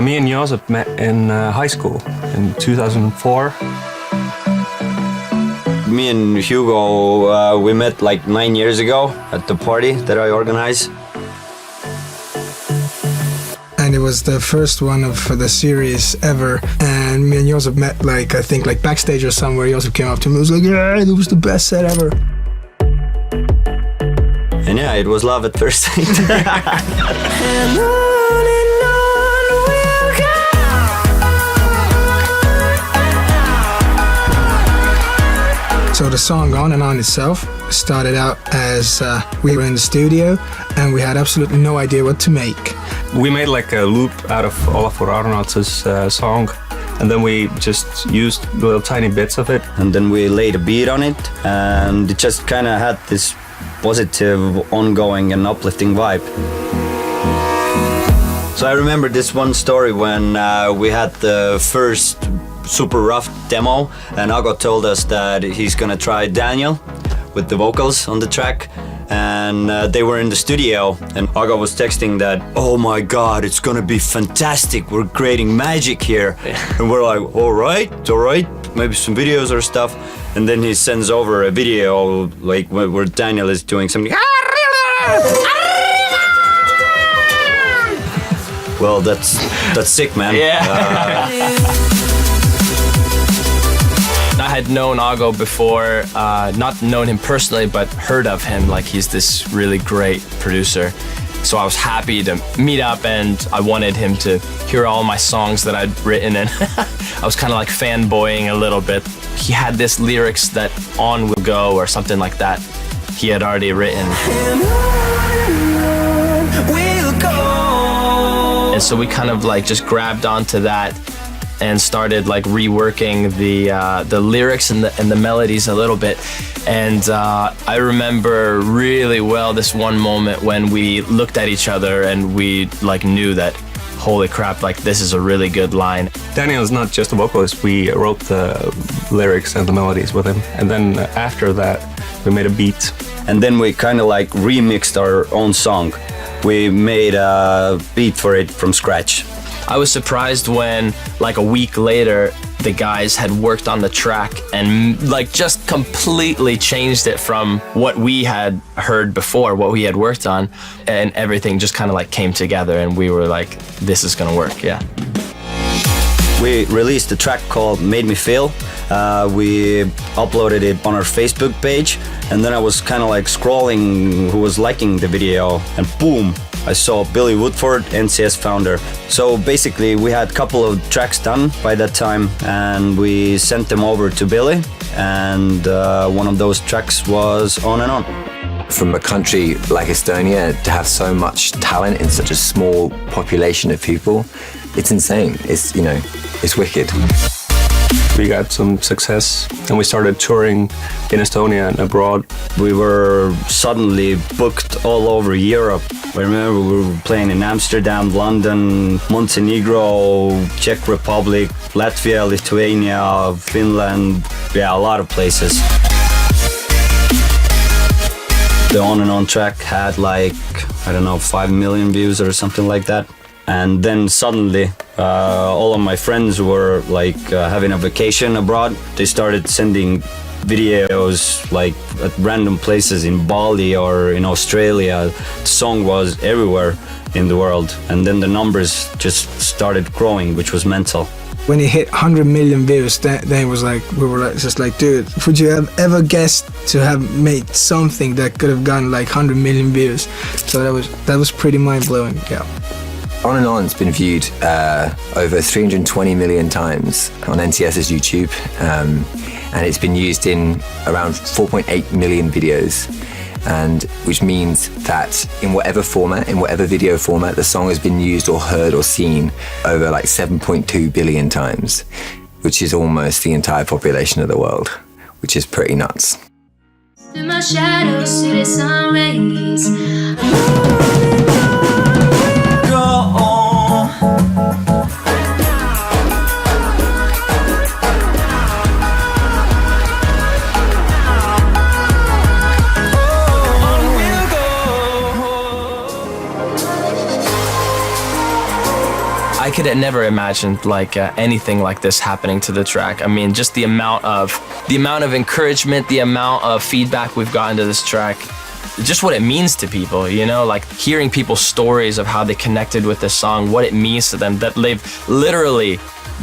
Me and Josip met in high school in 2004. Me and Hugo, we met like 9 years ago at the party that I organized. And it was the first one of the series ever. And me and Josip met like, I think like backstage or somewhere. Josip came up to me and was like, yeah, it was the best set ever. And yeah, it was love at first sight. So the song On and On itself started out as we were in the studio and we had absolutely no idea what to make. We made like a loop out of Olafur Arnalds' song, and then we just used little tiny bits of it. And then we laid a beat on it, and it just kind of had this positive, ongoing and uplifting vibe. So I remember this one story when we had the first super rough demo, and Ago told us that he's gonna try Daniel with the vocals on the track, and they were in the studio, and Ago was texting that, oh my god, it's gonna be fantastic, we're creating magic here. And we're like, all right, maybe some videos or stuff. And then he sends over a video like where Daniel is doing something. Well, that's sick, man. Yeah. I had known Ago before, not known him personally, but heard of him. Like, he's this really great producer. So I was happy to meet up, and I wanted him to hear all my songs that I'd written, and I was kind of like fanboying a little bit. He had this lyrics that On Will Go or something like that he had already written. And so we kind of like just grabbed onto that and started like reworking the lyrics and the melodies a little bit. And I remember really well this one moment when we looked at each other and we like knew that, holy crap, like this is a really good line. Daniel is not just a vocalist, we wrote the lyrics and the melodies with him. And then after that, we made a beat. And then we kind of like remixed our own song. We made a beat for it from scratch. I was surprised when, like a week later, the guys had worked on the track and like just completely changed it from what we had heard before, what we had worked on, and everything just kind of like came together, and we were like, this is gonna work, yeah. We released a track called Made Me Feel. We uploaded it on our Facebook page, and then I was kind of like scrolling who was liking the video, and boom, I saw Billy Woodford, NCS founder. So basically we had a couple of tracks done by that time, and we sent them over to Billy, and one of those tracks was On and On. From a country like Estonia to have so much talent in such a small population of people, it's insane. It's, you know, it's wicked. We got some success and we started touring in Estonia and abroad. We were suddenly booked all over Europe. I remember we were playing in Amsterdam, London, Montenegro, Czech Republic, Latvia, Lithuania, Finland, yeah, a lot of places. The On and On track had like, I don't know, 5 million views or something like that. And then suddenly, all of my friends were like having a vacation abroad. They started sending videos like at random places in Bali or in Australia. The song was everywhere in the world, and then the numbers just started growing, which was mental. When it hit 100 million views, then it was like, we were like, just like, dude, would you have ever guessed to have made something that could have gotten like 100 million views? So that was pretty mind-blowing, yeah. On and On's been viewed over 320 million times on NTS's YouTube, and it's been used in around 4.8 million videos, and which means that in whatever format, in whatever video format, the song has been used or heard or seen over like 7.2 billion times, which is almost the entire population of the world, which is pretty nuts. In my shadows, see the sun rays. I could have never imagined like anything like this happening to the track. I mean, just the amount of encouragement, the amount of feedback we've gotten to this track, just what it means to people, you know, like hearing people's stories of how they connected with this song, what it means to them, that they've literally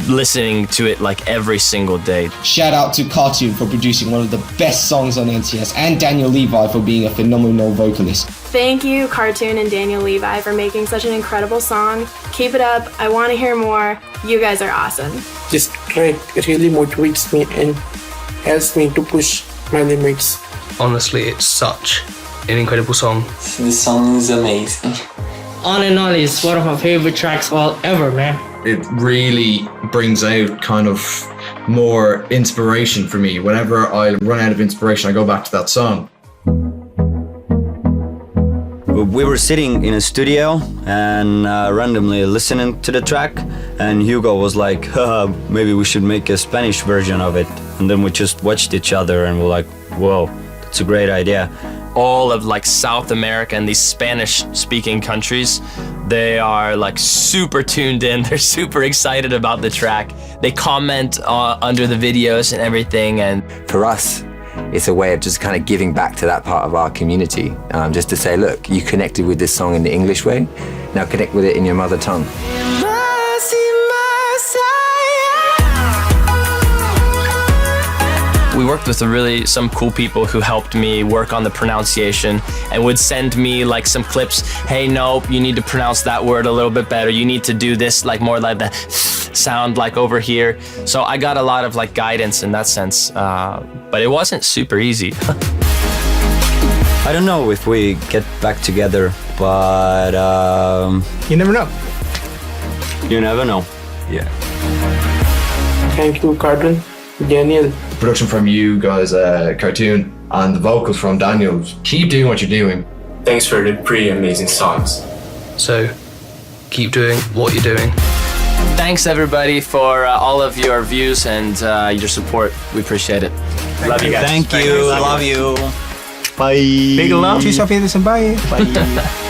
listening to it like every single day. Shout out to Cartoon for producing one of the best songs on NTS, and Daniel Levi for being a phenomenal vocalist. Thank you, Cartoon and Daniel Levi, for making such an incredible song. Keep it up. I want to hear more. You guys are awesome. This track really motivates me and helps me to push my limits. Honestly, it's such an incredible song. The song is amazing. On and On is one of my favorite tracks ever, man. It really brings out kind of more inspiration for me. Whenever I run out of inspiration, I go back to that song. We were sitting in a studio and randomly listening to the track, and Hugo was like, maybe we should make a Spanish version of it. And then we just watched each other and we're like, whoa, that's a great idea. All of like South America and these Spanish speaking countries, they are like super tuned in. They're super excited about the track. They comment under the videos and everything. And for us, it's a way of just kind of giving back to that part of our community. Just to say, look, you connected with this song in the English way, now connect with it in your mother tongue. We worked with some cool people who helped me work on the pronunciation and would send me like some clips. Hey, nope, you need to pronounce that word a little bit better. You need to do this like more like the sound like over here. So I got a lot of like guidance in that sense, but it wasn't super easy. I don't know if we get back together, but You never know. you never know. Yeah. Thank you, Cartoon, Daniel. Production from you guys, Cartoon, and the vocals from Daniel. Keep doing what you're doing. Thanks for the pretty amazing songs. So keep doing what you're doing. Thanks everybody for all of your views and your support. We appreciate it. Love you guys. Thank you. Love you. Bye. Big love. Tschüss, auf Wiedersehen. Bye. Bye.